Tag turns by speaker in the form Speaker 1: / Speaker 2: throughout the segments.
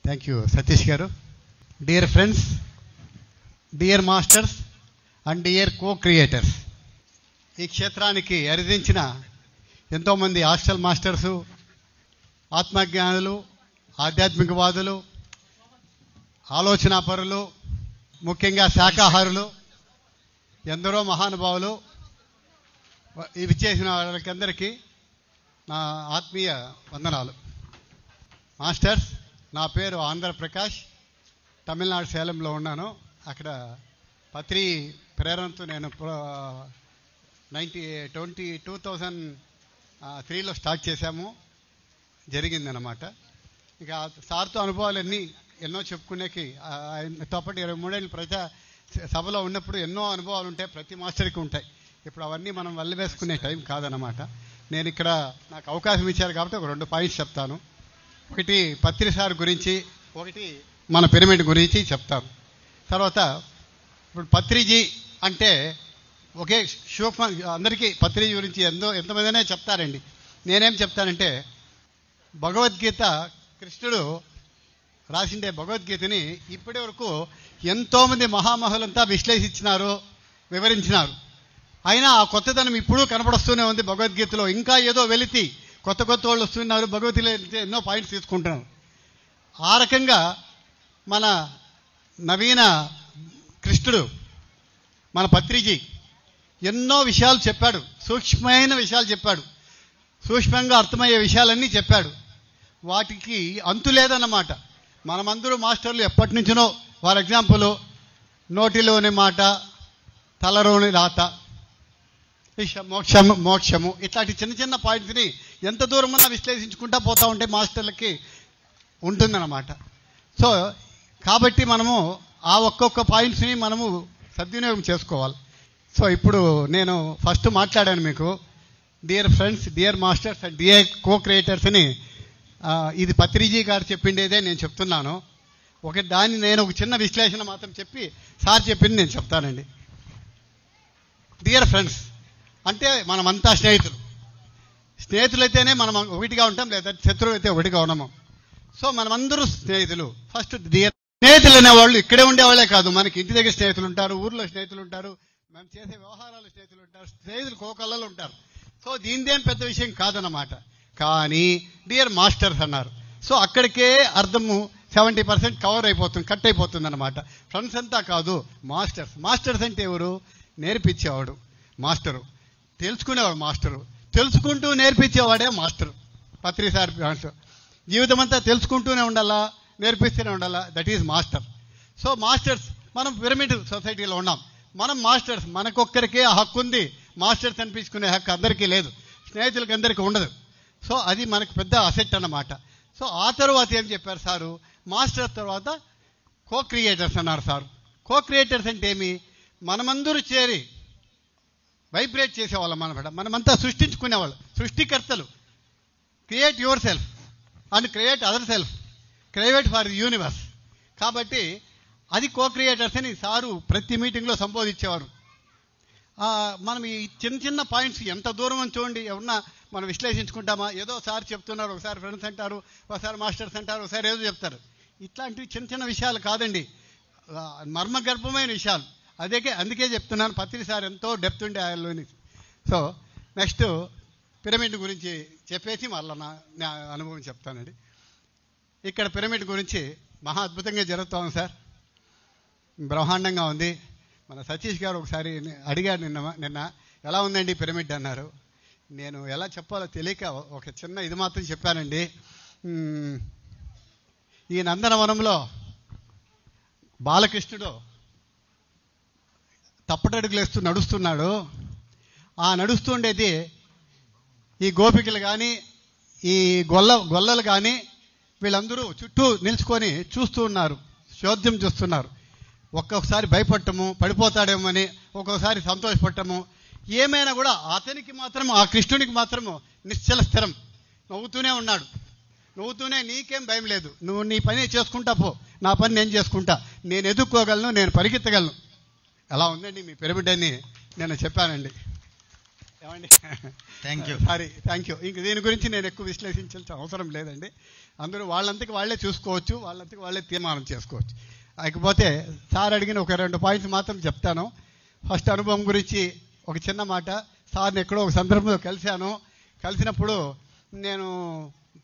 Speaker 1: Thank you Satish గారు. Dear friends, dear masters and dear co creators, ఈ క్షేత్రానికి అరిదించిన ఎంతోమంది హాస్టల్ మాస్టర్సు, ఆత్మజ్ఞానులు, ఆధ్యాత్మికవాదులు, ఆలోచనాపరులు, ముఖ్యంగా శాకాహారులు, ఎందరో మహానుభావులు, ఇవి చేసిన వాళ్ళకందరికీ నా ఆత్మీయ వందనాలు. మాస్టర్స్, నా పేరు ఆంధ్రప్రకాష్, తమిళనాడు సేలంలో ఉన్నాను. అక్కడ పత్రి ప్రేరణతో నేను 2003లో స్టార్ట్ చేశాము, జరిగిందనమాట. ఇక సార్తో అనుభవాలు ఎన్నో చెప్పుకునేకి, ఆయనతో పాటు 23 ఏళ్ళు ప్రజా సభలో ఉన్నప్పుడు ఎన్నో అనుభవాలు ఉంటాయి, ప్రతి మాస్టర్కి ఉంటాయి. ఇప్పుడు అవన్నీ మనం వల్ల వేసుకునే టైం కాదనమాట. నేను ఇక్కడ నాకు అవకాశం ఇచ్చారు కాబట్టి ఒక 2 పాయింట్స్ చెప్తాను. ఒకటి పత్రి సార్ గురించి, ఒకటి మన పిరమిడ్ గురించి చెప్తాను. తర్వాత ఇప్పుడు పత్రిజీ అంటే ఒకే సూక్ష్మ, అందరికీ పత్రిజీ గురించి ఎంతమందినే చెప్తారండి. నేనేం చెప్తానంటే, భగవద్గీత కృష్ణుడు రాసిండే భగవద్గీతని ఇప్పటి వరకు ఎంతోమంది మహామహులంతా విశ్లేషించినారు, వివరించినారు. అయినా ఆ కొత్తదనం ఇప్పుడు కనపడొస్తూనే ఉంది భగవద్గీతలో. ఇంకా ఏదో వెలితి కొత్త వాళ్ళు వస్తున్నారు, భగవద్గీతలో ఎన్నో పాయింట్స్ తీసుకుంటున్నారు. ఆ రకంగా మన నవీన కృష్ణుడు, మన పత్రిజీ ఎన్నో విషయాలు చెప్పాడు, సూక్ష్మమైన విషయాలు చెప్పాడు, సూక్ష్మంగా అర్థమయ్యే విషయాలన్నీ చెప్పాడు. వాటికి అంతు లేదన్నమాట. మనమందరూ మాస్టర్లు ఎప్పటి నుంచినో, ఫర్ ఎగ్జాంపుల్ నోటిలోని మాట, తలలోని రాత, మోక్షము, ఇట్లాంటి చిన్న చిన్న పాయింట్స్ని ఎంత దూరమన్నా విశ్లేషించుకుంటా పోతూ ఉంటే మాస్టర్లకి ఉంటుందన్నమాట. సో కాబట్టి మనము ఆ ఒక్కొక్క పాయింట్స్ని మనము సద్వినియోగం చేసుకోవాలి. సో ఇప్పుడు నేను ఫస్ట్ మాట్లాడాను మీకు, dear friends, dear masters and dear co creators అని. ఇది పత్రిజీ గారు చెప్పిండేదే నేను చెప్తున్నాను. దాన్ని నేను ఒక చిన్న విశ్లేషణ మాత్రం చెప్పి సార్ చెప్పింది నేను చెప్తానండి. డియర్ ఫ్రెండ్స్ అంటే మనమంతా స్నేహితులైతేనే మనం ఒకటిగా ఉంటాం, లేదా శత్రువు అయితే ఒకటిగా ఉన్నాము. సో మనమందరూ స్నేహితులు. ఫస్ట్ డియర్ స్నేహితులు అనేవాళ్ళు ఇక్కడే ఉండేవాళ్ళే కాదు, మనకి ఇంటి దగ్గర స్నేహితులు ఉంటారు, ఊర్లో స్నేహితులు ఉంటారు, మనం చేసే వ్యవహారాలు స్నేహితులు ఉంటారు, స్నేహితులు కోకళ్ళలో ఉంటారు. సో దీనిదేం పెద్ద విషయం కాదన్నమాట. కానీ డియర్ మాస్టర్స్ అన్నారు, సో అక్కడికే అర్థము 70% కవర్ అయిపోతుంది, కట్ అయిపోతుంది అన్నమాట. ఫ్రెండ్స్ అంతా కాదు, మాస్టర్స్. మాస్టర్స్ అంటే ఎవరు? నేర్పించేవాడు మాస్టరు, తెలుసుకునేవాడు మాస్టరు, తెలుసుకుంటూ నేర్పించేవాడే మాస్టరు. పత్రిసారి మాస్టర్ జీవితం అంతా తెలుసుకుంటూనే ఉండాలా, నేర్పిస్తూనే ఉండాలా, that is master. So masters, మనం పిరమిడ్ సొసైటీలో ఉన్నాం, మనం మాస్టర్స్, మనకొక్కరికే ఆ హక్కు ఉంది. మాస్టర్స్ అనిపించుకునే హక్కు అందరికీ లేదు, స్నేహితులకి అందరికీ ఉండదు. సో అది మనకు పెద్ద అసెట్ అన్నమాట. సో ఆ తర్వాత ఏం చెప్పారు సారు? మాస్టర్స్ తర్వాత కో క్రియేటర్స్ అన్నారు సార్. కో క్రియేటర్స్ అంటే ఏమి? మనమందరూ చేరి వైబ్రేట్ చేసేవాళ్ళం అనమాట. మనమంతా సృష్టించుకునేవాళ్ళు, సృష్టికర్తలు. Create your self and create other self, create for universe. కాబట్టి అది కో క్రియేటర్స్ అని సారు ప్రతి మీటింగ్లో సంబోధించేవారు. మనం ఈ చిన్న చిన్న పాయింట్స్ ఎంత దూరం అని చూడండి, ఎవరన్నా మనం విశ్లేషించుకుంటామా? ఏదో సార్ చెప్తున్నారు, ఒకసారి ఫ్రెండ్స్ అంటారు, ఒకసారి మాస్టర్స్ అంటారు, ఒకసారి ఏదో చెప్తారు. ఇట్లాంటివి చిన్న చిన్న విషయాలు కాదండి, మర్మగర్భమైన విషయాలు. అందుకే చెప్తున్నాను, పత్రి సార్ ఎంతో డెప్త్ ఉండే ఆయనలోని. సో నెక్స్ట్ పిరమిడ్ గురించి చెప్పేసి మళ్ళీ నా అనుభవం చెప్తానండి. ఇక్కడ పిరమిడ్ గురించి మహా అద్భుతంగా జరుగుతాం సార్, బ్రహ్మాండంగా ఉంది. మన సతీష్ గారు ఒకసారి అడిగారు నిన్న ఎలా ఉందండి పిరమిడ్ అన్నారు. నేను ఎలా చెప్పాలో తెలియక ఒక చిన్న ఇది మాత్రం చెప్పానండి. ఈ నందనవనంలో బాలకృష్ణుడు తప్పటడుగులేస్తూ నడుస్తున్నాడు. ఆ నడుస్తుండేది ఈ గోపికలు కానీ, ఈ గొల్లలు కానీ వీళ్ళందరూ చుట్టూ నిల్చుకొని చూస్తూ ఉన్నారు, చోద్యం చూస్తున్నారు. ఒక్కొక్కసారి భయపడటము, పడిపోతాడేమో అని, ఒక్కొక్కసారి సంతోషపడటము. ఏమైనా కూడా అతనికి మాత్రం, ఆ కృష్ణునికి మాత్రము నిశ్చల స్థిరం, నవ్వుతూనే ఉన్నాడు. నవ్వుతూనే, నీకేం భయం లేదు, నువ్వు నీ పని చేసుకుంటా పో, నా పని నేను చేసుకుంటా, నేను ఎదుర్కోగలను, నేను పరిగెత్తగలను. ఎలా ఉందండి మీ పిరమిడ్ అని నేను చెప్పానండి. ఏమండి?
Speaker 2: Thank you.
Speaker 1: Sorry, thank you. ఇంక దీని గురించి నేను ఎక్కువ విశ్లేషించాల్సిన అవసరం లేదండి. అందరూ వాళ్ళంతకి వాళ్ళే చూసుకోవచ్చు, వాళ్ళంతకి వాళ్ళే తీర్మానం చేసుకోవచ్చు. కాకపోతే సార్ అడిగిన ఒక 2 పాయింట్స్ మాత్రం చెప్తాను. ఫస్ట్ అనుభవం గురించి ఒక చిన్న మాట. సార్ని ఎక్కడో ఒక సందర్భంలో కలిసినప్పుడు నేను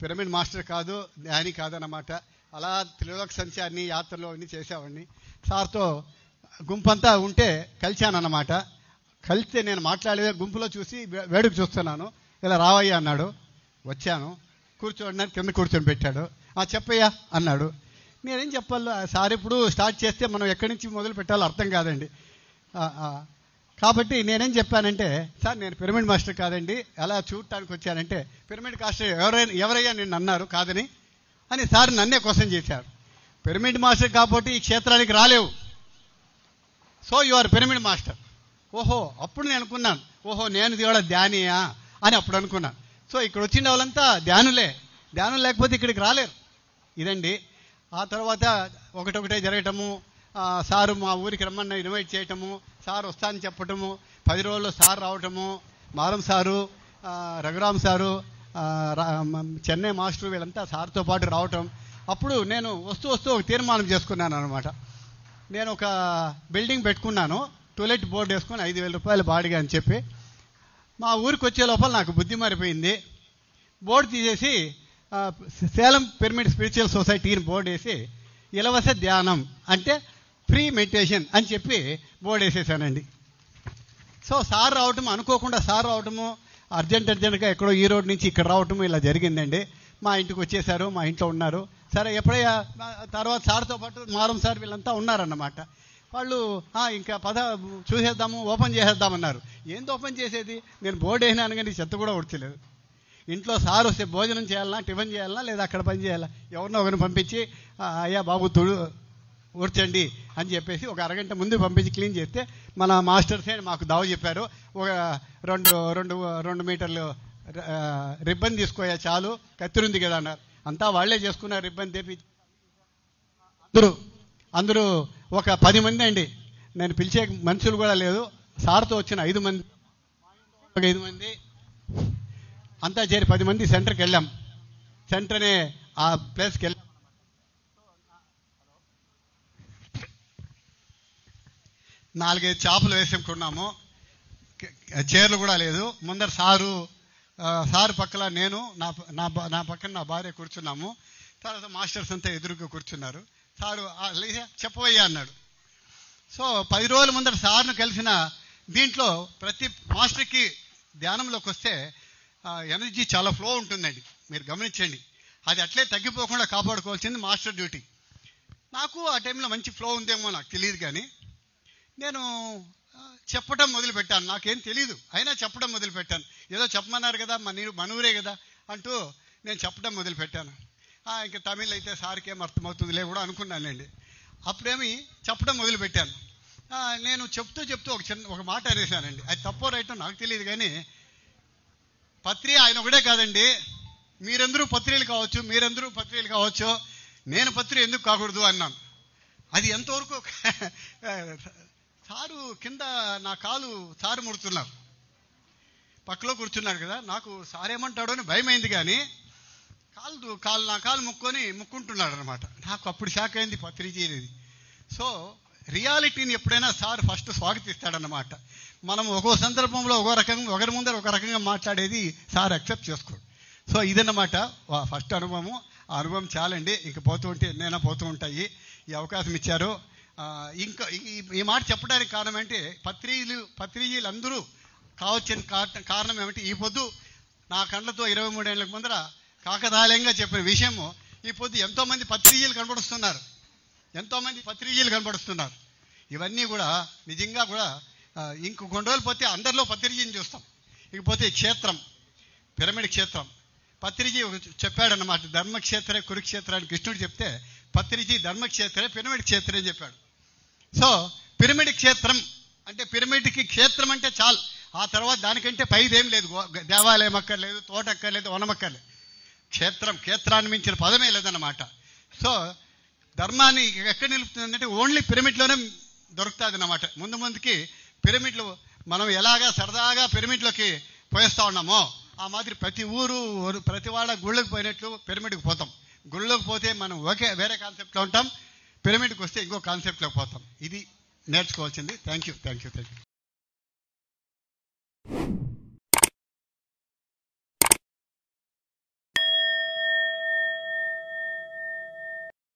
Speaker 1: పిరమిడ్ మాస్టర్ కాదు, జ్ఞాని కాదన్నమాట. అలా త్రిలోక సంచారిని, యాత్రలో అన్నీ చేసేవాడిని. సార్తో గుంపంతా ఉంటే కలిశానన్నమాట. కలిస్తే నేను మాట్లాడే గుంపులో చూసి వేడుకు చూస్తున్నాను. ఇలా రావయ్యా అన్నాడు. వచ్చాను. కూర్చోండి, కింద కూర్చొని పెట్టాడు. చెప్పయ్యా అన్నాడు. నేనేం చెప్పాలి? సార్ ఇప్పుడు స్టార్ట్ చేస్తే మనం ఎక్కడి నుంచి మొదలు పెట్టాలో అర్థం కాదండి. కాబట్టి నేనేం చెప్పానంటే, సార్ నేను పిరమిడ్ మాస్టర్ కాదండి, ఎలా చూడటానికి వచ్చానంటే, పిరమిడ్ మాస్టర్ ఎవరయ్యా నిన్ను అన్నారు కాదని అని సార్ నన్నే క్వశ్చన్ చేశారు. పిరమిడ్ మాస్టర్ కాబట్టి ఈ క్షేత్రానికి రాలేవు, so you are pyramid master. ఓహో, అప్పుడు నేను అనుకున్నాను, ఓహో నేను కూడా ధ్యానియా అని అప్పుడు అనుకున్నాను. సో ఇక్కడ వచ్చిన వాళ్ళంతా ధ్యానులే, ధ్యానం లేకపోతే ఇక్కడికి రాలేరు. ఇదండి. ఆ తర్వాత ఒకటొకటే జరగటము. సారు మా ఊరికి రమ్మన్న ఇన్వైట్ చేయటము, సార్ వస్తానని చెప్పటము, 10 రోజుల్లో సార్ రావటము, మారం sir, Raghuram sir, Chennai master వీళ్ళంతా సార్తో పాటు రావటం. అప్పుడు నేను వస్తూ ఒక తీర్మానం చేసుకున్నాను అనమాట. నేను ఒక బిల్డింగ్ పెట్టుకున్నాను, టూలెట్ బోర్డు వేసుకొని 5,000 రూపాయలు బాడిగా అని చెప్పి. మా ఊరికి వచ్చే లోపల నాకు బుద్ధి మారిపోయింది. బోర్డు తీసేసి సేలం పిరమిడ్ స్పిరిచువల్ సొసైటీని బోర్డు వేసి ఇలవస ధ్యానం అంటే ఫ్రీ మెడిటేషన్ అని చెప్పి బోర్డు వేసేసానండి. సో సార్ రావటం, అనుకోకుండా సార్ రావటము, అర్జెంటుగా ఎక్కడో ఈ రోడ్ నుంచి ఇక్కడ రావటము ఇలా జరిగిందండి. మా ఇంటికి వచ్చేసారు, మా ఇంట్లో ఉన్నారు. సరే ఎప్పుడయ్యా తర్వాత సార్తో పాటు మారం సార్ వీళ్ళంతా ఉన్నారన్నమాట. వాళ్ళు ఇంకా పద చూసేద్దాము, ఓపెన్ చేసేద్దామన్నారు. ఏంది ఓపెన్ చేసేది? నేను బోర్డు వేసినాను కానీ చెత్త కూడా ఉడచలేదు. ఇంట్లో సార్ వస్తే భోజనం చేయాలన్నా, టిఫిన్ చేయాలన్నా, లేదా అక్కడ పని చేయాలా, ఎవరినో ఒకరిని పంపించి అయ్యా బాబు ఊడ్చండి అని చెప్పేసి ఒక అరగంట ముందు పంపించి క్లీన్ చేస్తే మన మాస్టర్సే మాకు దావ చెప్పారు. ఒక 2 మీటర్లు రిబ్బన్ తీసుకోయా చాలు, కత్తిరుంది కదా అన్నారు. అంతా వాళ్లే చేసుకున్నారు. రిబ్బన్ తెప్పి అందరూ ఒక 10 మంది అండి. నేను పిలిచే మనుషులు కూడా లేదు. సార్తో వచ్చిన 5 మంది, ఒక 5 మంది అంతా చేరి 10 మంది సెంటర్కి వెళ్ళాం. సెంటర్ అనే ఆ ప్లేస్కి వెళ్ళాం. 4-5 చేపలు వేసుకున్నాము. చైర్లు కూడా లేదు. ముందర సారు పక్కల నేను, నా పక్కన నా భార్య కూర్చున్నాము. తర్వాత మాస్టర్స్ అంతా ఎదురుగా కూర్చున్నారు. సారు చెప్పవయ్యా అన్నాడు. సో 10 రోజుల ముందర సార్ను కలిసిన దీంట్లో ప్రతి మాస్టర్కి ధ్యానంలోకి వస్తే ఎనర్జీ చాలా ఫ్లో ఉంటుందండి. మీరు గమనించండి. అది అట్లే తగ్గిపోకుండా కాపాడుకోవాల్సింది మాస్టర్ డ్యూటీ. నాకు ఆ టైంలో మంచి ఫ్లో ఉందేమో నాకు తెలియదు, కానీ నేను చెప్పడం మొదలుపెట్టాను. నాకేం తెలీదు, అయినా చెప్పడం మొదలుపెట్టాను. ఏదో చెప్పమన్నారు కదా, మన ఊరే కదా అంటూ నేను చెప్పడం మొదలుపెట్టాను. ఇంకా తమిళ్ అయితే సార్కి ఏం అర్థమవుతుందిలే కూడా అనుకున్నానండి. అప్పుడేమి చెప్పడం మొదలుపెట్టాను. నేను చెప్తూ ఒక మాట అనేసానండి. అది తప్పో రైటో నాకు తెలియదు, కానీ పత్రి ఆయన ఒకటే కాదండి, మీరందరూ పత్రికలు కావచ్చు, నేను పత్రి ఎందుకు కాకూడదు అన్నాను. అది ఎంతవరకు సారు కింద నా కాలు సారు ముడుతున్నారు, పక్కలో కూర్చున్నాడు కదా. నాకు సారేమంటాడో అని భయమైంది, కానీ నా కాలు ముక్కుంటున్నాడు అనమాట. నాకు అప్పుడు షాక్ అయింది పత్రిజీది. సో రియాలిటీని ఎప్పుడైనా సార్ ఫస్ట్ స్వాగతిస్తాడన్నమాట. మనం ఒక్కో సందర్భంలో ఒకరి ముందర ఒక రకంగా మాట్లాడేది సార్ యాక్సెప్ట్ చేసుకోడు. సో ఇదన్నమాట ఫస్ట్ అనుభవము. ఆ అనుభవం చాలండి, ఇంక పోతూ ఉంటే ఎన్నైనా పోతూ ఉంటాయి. ఈ అవకాశం ఇచ్చారు. ఇంకా ఈ మాట చెప్పడానికి కారణం అంటే పత్రిజీలు అందరూ కావచ్చిన కారణం ఏమంటే, ఈ పొద్దు నా కళ్ళతో 23 ఏళ్ళ ముందర కాకతాళీయంగా చెప్పిన విషయము ఈ పొద్దు ఎంతోమంది పత్రిజీలు కనబడుస్తున్నారు. ఇవన్నీ కూడా నిజంగా కూడా ఇంకో కొన్ని రోజులు పోతే అందరిలో పత్రిజీని చూస్తాం. ఇకపోతే క్షేత్రం, పిరమిడ్ క్షేత్రం, పత్రిజీ చెప్పాడన్నమాట. ధర్మక్షేత్రే కురుక్షేత్ర అని కృష్ణుడు చెప్తే, పత్రిజీ ధర్మక్షేత్రే పిరమిడ్ క్షేత్రే అని చెప్పాడు. సో పిరమిడ్ క్షేత్రం అంటే, పిరమిడ్కి క్షేత్రం అంటే చాలు. ఆ తర్వాత దానికంటే పైదేం లేదు. దేవాలయం అక్కర్లేదు, తోట అక్కర్లేదు, వనమక్కర్లేదు. క్షేత్రాన్ని మించిన పదమే లేదన్నమాట. సో ధర్మాన్ని ఎక్కడ నిలుపుతుందంటే ఓన్లీ పిరమిడ్లోనే దొరుకుతుంది అన్నమాట. ముందుకి పిరమిడ్లు మనం ఎలాగా సరదాగా పిరమిడ్లోకి పోయేస్తా ఉన్నామో ఆ మాదిరి ప్రతి ఊరు ప్రతి వాళ్ళ గుళ్ళకి పోయినట్లు పిరమిడ్కి పోతాం. గుళ్ళకి పోతే మనం వేరే కాన్సెప్ట్లో ఉంటాం, పిరమిడ్కి వస్తే ఇంకో కాన్సెప్ట్లోకి పోతాం. ఇది నేర్చుకోవాల్సింది. Thank you.